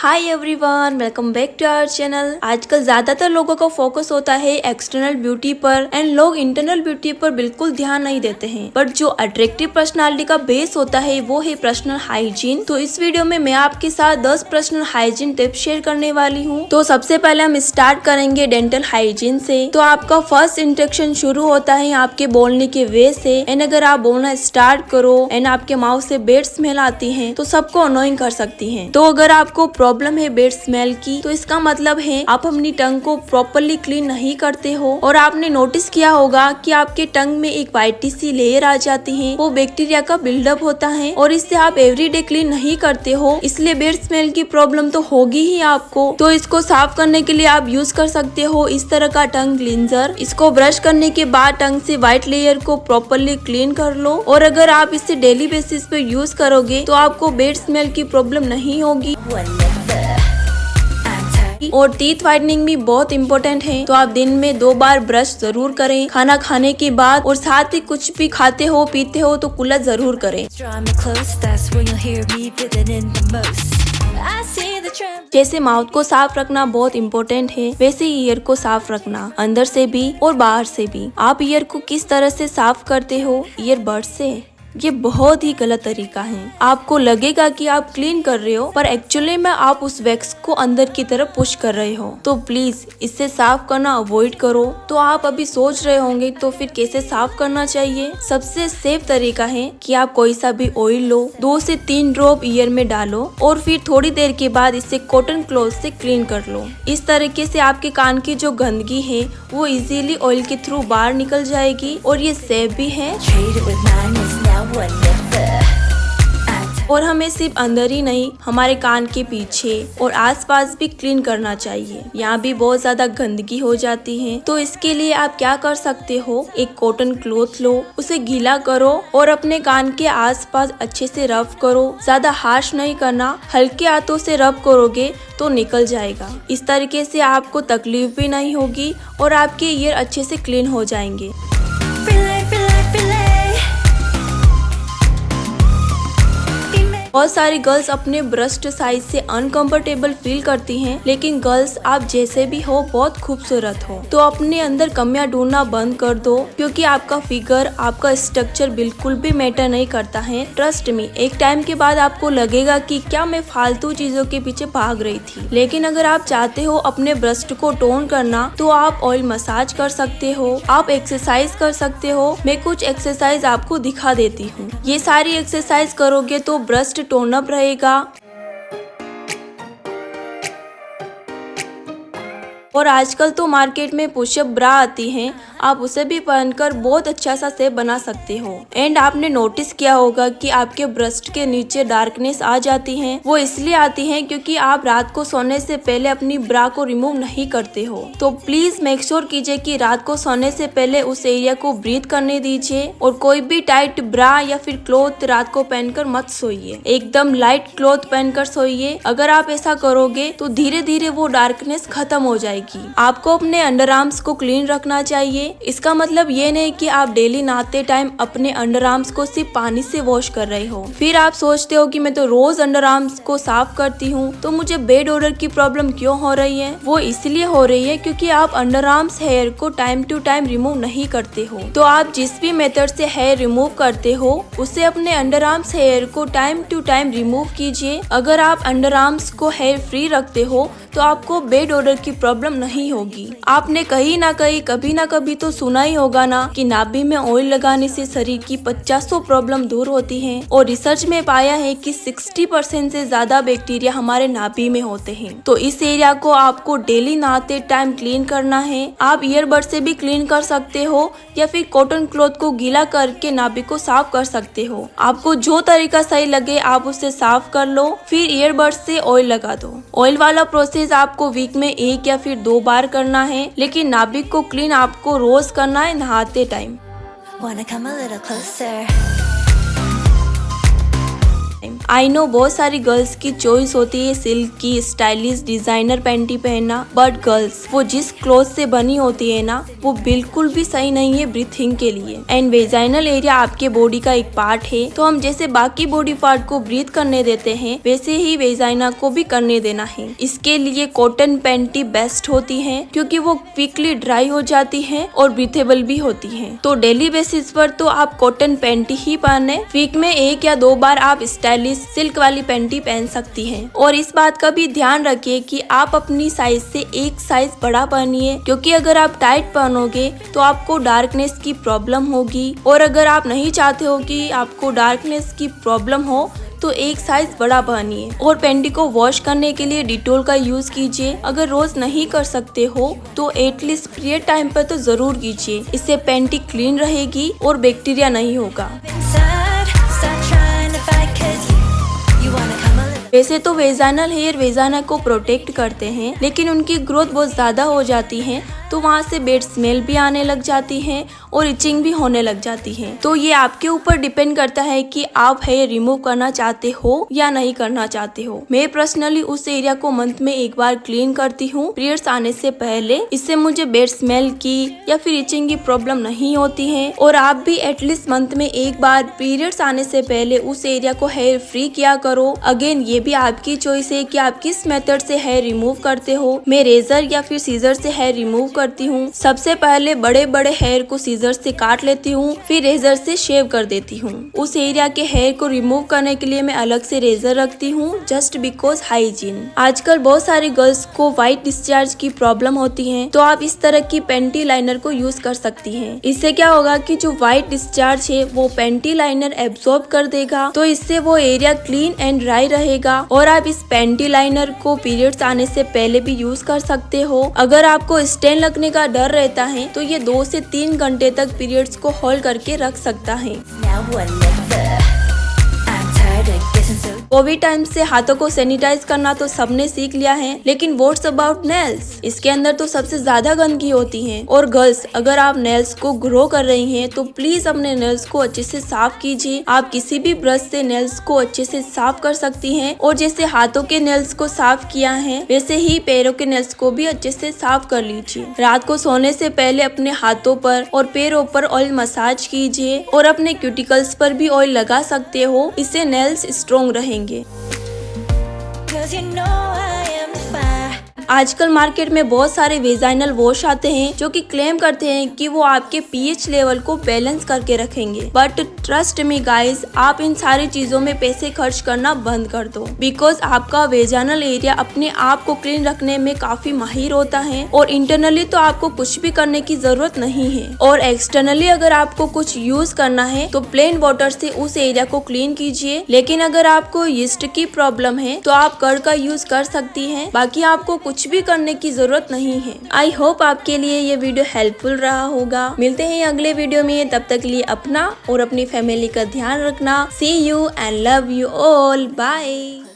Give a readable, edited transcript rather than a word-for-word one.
Hi everyone, welcome back to our channel. आजकल ज्यादातर लोगों का फोकस होता है एक्सटर्नल ब्यूटी पर एंड लोग इंटरनल ब्यूटी पर बिल्कुल ध्यान नहीं देते हैं। बट जो अट्रैक्टिव पर्सनालिटी का बेस होता है वो है पर्सनल हाइजीन। तो इस वीडियो में मैं आपके साथ 10 पर्सनल हाइजीन टिप्स शेयर करने वाली हूँ। तो सबसे पहले हम स्टार्ट करेंगे डेंटल हाइजीन से। तो आपका फर्स्ट इंट्रेक्शन शुरू होता है आपके बोलने के वे से। एंड अगर आप बोलना स्टार्ट करो एंड आपके माउथ से बैड स्मेल आती है तो सबको अनोइंग कर सकती है। तो अगर आपको प्रॉब्लम है बैड स्मेल की तो इसका मतलब है आप अपनी टंग को प्रॉपरली क्लीन नहीं करते हो। और आपने नोटिस किया होगा कि आपके टंग में एक व्हाइटी सी लेयर आ जाती है, वो बैक्टीरिया का बिल्डअप होता है और इससे आप एवरीडे क्लीन नहीं करते हो, इसलिए बैड स्मेल की प्रॉब्लम तो होगी ही आपको। तो इसको साफ करने के लिए आप यूज कर सकते हो इस तरह का टंग क्लींजर। इसको ब्रश करने के बाद टंग से व्हाइट लेयर को प्रॉपरली क्लीन कर लो। और अगर आप इसे डेली बेसिस पे यूज करोगे तो आपको बैड स्मेल की प्रॉब्लम नहीं होगी। और टीथ व्हाइटनिंग भी बहुत इम्पोर्टेंट है। तो आप दिन में 2 बार ब्रश जरूर करें, खाना खाने के बाद, और साथ ही कुछ भी खाते हो पीते हो तो कुल्ला जरूर करें। जैसे माउथ को साफ रखना बहुत इम्पोर्टेंट है, वैसे ईयर को साफ रखना, अंदर से भी और बाहर से भी। आप ईयर को किस तरह से साफ करते हो? ईयरबड से। ये बहुत ही गलत तरीका है। आपको लगेगा कि आप क्लीन कर रहे हो पर एक्चुअली में आप उस वैक्स को अंदर की तरफ पुश कर रहे हो। तो प्लीज इससे साफ करना अवॉइड करो। तो आप अभी सोच रहे होंगे तो फिर कैसे साफ करना चाहिए? सबसे सेफ तरीका है कि आप कोई सा भी ऑयल लो, 2 से 3 ड्रॉप ईयर में डालो और फिर थोड़ी देर के बाद इसे कॉटन क्लॉथ से क्लीन कर लो। इस तरीके से आपके कान की जो गंदगी है वो इजीली ऑयल के थ्रू बाहर निकल जाएगी और ये सेफ भी है। और हमें सिर्फ अंदर ही नहीं, हमारे कान के पीछे और आसपास भी क्लीन करना चाहिए। यहाँ भी बहुत ज्यादा गंदगी हो जाती है। तो इसके लिए आप क्या कर सकते हो, एक कॉटन क्लॉथ लो, उसे गीला करो और अपने कान के आसपास अच्छे से रब करो। ज्यादा हार्श नहीं करना, हल्के हाथों से रब करोगे तो निकल जाएगा। इस तरीके से आपको तकलीफ भी नहीं होगी और आपके ईयर अच्छे से क्लीन हो जाएंगे। बहुत सारी गर्ल्स अपने ब्रेस्ट साइज से अनकंफर्टेबल फील करती हैं, लेकिन गर्ल्स आप जैसे भी हो बहुत खूबसूरत हो। तो अपने अंदर कमियां ढूंढना बंद कर दो, क्योंकि आपका फिगर, आपका स्ट्रक्चर बिल्कुल भी मैटर नहीं करता है। ट्रस्ट मी, एक टाइम के बाद आपको लगेगा कि क्या मैं फालतू चीजों के पीछे भाग रही थी। लेकिन अगर आप चाहते हो अपने ब्रेस्ट को टोन करना तो आप ऑयल मसाज कर सकते हो, आप एक्सरसाइज कर सकते हो। मैं कुछ एक्सरसाइज आपको दिखा देती हूँ। ये सारी एक्सरसाइज करोगे तो ब्रेस्ट टोन अप रहेगा। और आजकल तो मार्केट में पुशअप ब्रा आती हैं, आप उसे भी पहनकर बहुत अच्छा सा शेप बना सकते हो। एंड आपने नोटिस किया होगा कि आपके ब्रेस्ट के नीचे डार्कनेस आ जाती है, वो इसलिए आती है क्योंकि आप रात को सोने से पहले अपनी ब्रा को रिमूव नहीं करते हो। तो प्लीज मेक श्योर कीजिए कि रात को सोने से पहले उस एरिया को ब्रीथ करने दीजिए और कोई भी टाइट ब्रा या फिर क्लॉथ रात को पहनकर मत सोइए। एकदम लाइट क्लॉथ पहनकर सोइए। अगर आप ऐसा करोगे तो धीरे धीरे वो डार्कनेस खत्म हो जाएगी। आपको अपने अंडर आर्म्स को क्लीन रखना चाहिए। इसका मतलब ये नहीं कि आप डेली नहाते टाइम अपने अंडर आर्म्स को सिर्फ पानी से वॉश कर रहे हो। फिर आप सोचते हो कि मैं तो रोज अंडर आर्म्स को साफ करती हूँ, तो मुझे बेड ओडर की प्रॉब्लम क्यों हो रही है? वो इसलिए हो रही है क्योंकि आप अंडर आर्म्स हेयर को टाइम टू टाइम रिमूव नहीं करते हो। तो आप जिस भी मेथड से हेयर रिमूव करते हो उसे अपने अंडर आर्म्स हेयर को टाइम टू टाइम रिमूव कीजिए। अगर आप अंडर आर्म्स को हेयर फ्री रखते हो तो आपको बेड ओडर की प्रॉब्लम नहीं होगी। आपने कहीं ना कहीं कभी ना कभी तो सुना ही होगा ना कि नाभि में ऑयल लगाने से शरीर की 50 प्रॉब्लम दूर होती हैं। और रिसर्च में पाया है कि 60% से ज्यादा बैक्टीरिया हमारे नाभि में होते हैं। तो इस एरिया को आपको डेली नहाते टाइम क्लीन करना है। आप ईयरबड से भी क्लीन कर सकते हो या फिर कॉटन क्लॉथ को गीला करके नाभि को साफ कर सकते हो। आपको जो तरीका सही लगे आप उसे साफ कर लो, फिर ईयरबड से ऑयल लगा दो। ऑयल वाला प्रोसेस आपको वीक में 1 या फिर 2 बार करना है, लेकिन नाभि को क्लीन आपको रोज करना है नहाते टाइम। आई नो बहुत सारी गर्ल्स की चॉइस होती है सिल्क की स्टाइलिश डिजाइनर पैंटी पहनना, बट गर्ल्स वो जिस क्लॉथ से बनी होती है ना वो बिल्कुल भी सही नहीं है ब्रीथिंग के लिए। एंड वेजाइनल एरिया आपके बॉडी का एक पार्ट है, तो हम जैसे बाकी बॉडी पार्ट को ब्रीथ करने देते हैं वैसे ही वेजाइना को भी करने देना है। इसके लिए कॉटन पैंटी बेस्ट होती है क्योंकि वो क्विकली ड्राई हो जाती है और ब्रीथेबल भी होती है। तो डेली बेसिस पर तो आप कॉटन पैंटी ही पहने, वीक में 1 या 2 बार आप स्टाइलिश सिल्क वाली पैंटी पहन सकती हैं। और इस बात का भी ध्यान रखिए कि आप अपनी साइज से 1 साइज बड़ा पहनिए, क्योंकि अगर आप टाइट पहनोगे तो आपको डार्कनेस की प्रॉब्लम होगी, और अगर आप नहीं चाहते हो कि आपको डार्कनेस की प्रॉब्लम हो तो 1 साइज बड़ा पहनिए। और पैंटी को वॉश करने के लिए डिटोल का यूज कीजिए। अगर रोज नहीं कर सकते हो तो एटलीस्ट पीरियड टाइम पर तो जरूर कीजिए, इससे पैंटी क्लीन रहेगी और बैक्टीरिया नहीं होगा। वैसे तो वेजाइनल हेयर वेजाइना को प्रोटेक्ट करते हैं, लेकिन उनकी ग्रोथ बहुत ज्यादा हो जाती है तो वहाँ से बैड स्मेल भी आने लग जाती है और इचिंग भी होने लग जाती है। तो ये आपके ऊपर डिपेंड करता है कि आप हेयर रिमूव करना चाहते हो या नहीं करना चाहते हो। मैं पर्सनली उस एरिया को मंथ में 1 बार क्लीन करती हूँ पीरियड्स आने से पहले, इससे मुझे बैड स्मेल की या फिर इचिंग की प्रॉब्लम नहीं होती है। और आप भी एटलीस्ट मंथ में 1 बार पीरियड्स आने से पहले उस एरिया को हेयर फ्री किया करो। अगेन ये भी आपकी चॉइस है कि आप किस मेथड से हेयर रिमूव करते हो। मैं रेजर या फिर सीजर से हेयर रिमूव करती हूँ। सबसे पहले बड़े बड़े हेयर को सीजर से काट लेती हूँ, फिर रेजर से शेव कर देती हूँ। उस एरिया के हेयर को रिमूव करने के लिए मैं अलग से रेजर रखती हूँ, जस्ट बिकॉज हाइजीन। आजकल बहुत सारी गर्ल्स को व्हाइट डिस्चार्ज की प्रॉब्लम होती है, तो आप इस तरह की पैंटी लाइनर को यूज कर सकती हैं। इससे क्या होगा कि जो व्हाइट डिस्चार्ज है वो पैंटी लाइनर एब्सॉर्ब कर देगा, तो इससे वो एरिया क्लीन एंड ड्राई रहेगा। और आप इस पैंटी लाइनर को पीरियड्स आने से पहले भी यूज कर सकते हो। अगर आपको स्टेन लगने का डर रहता है तो ये 2 से 3 घंटे तक पीरियड्स को होल्ड करके रख सकता है। कोविड टाइम से हाथों को सैनिटाइज करना तो सबने सीख लिया है, लेकिन व्हाट्स अबाउट नेल्स? इसके अंदर तो सबसे ज्यादा गंदगी होती है। और गर्ल्स, अगर आप नेल्स को ग्रो कर रही हैं तो प्लीज अपने नेल्स को अच्छे से साफ कीजिए। आप किसी भी ब्रश से नेल्स को अच्छे से साफ कर सकती हैं, और जैसे हाथों के नेल्स को साफ किया है वैसे ही पैरों के नेल्स को भी अच्छे से साफ कर लीजिए। रात को सोने से पहले अपने हाथों पर और पैरों पर ऑयल मसाज कीजिए, और अपने क्यूटिकल्स पर भी ऑयल लगा सकते हो, इससे नेल्स स्ट्रॉन्ग रहेंगे। आजकल मार्केट में बहुत सारे वेजाइनल वॉश आते हैं जो कि क्लेम करते हैं कि वो आपके पीएच लेवल को बैलेंस करके रखेंगे, बट ट्रस्ट मी गाइस, आप इन सारी चीजों में पैसे खर्च करना बंद कर दो, बिकॉज आपका वेजाइनल एरिया अपने आप को क्लीन रखने में काफी माहिर होता है, और इंटरनली तो आपको कुछ भी करने की जरूरत नहीं है। और एक्सटर्नली अगर आपको कुछ यूज करना है तो प्लेन वाटर से उस एरिया को क्लीन कीजिए। लेकिन अगर आपको यीस्ट की प्रॉब्लम है तो आप कर्ड का यूज कर सकती हैं, बाकी आपको कुछ भी करने की जरूरत नहीं है। आई होप आपके लिए ये वीडियो हेल्पफुल रहा होगा। मिलते हैं अगले वीडियो में, तब तक के लिए अपना और अपनी फैमिली का ध्यान रखना। See you and love you all, bye.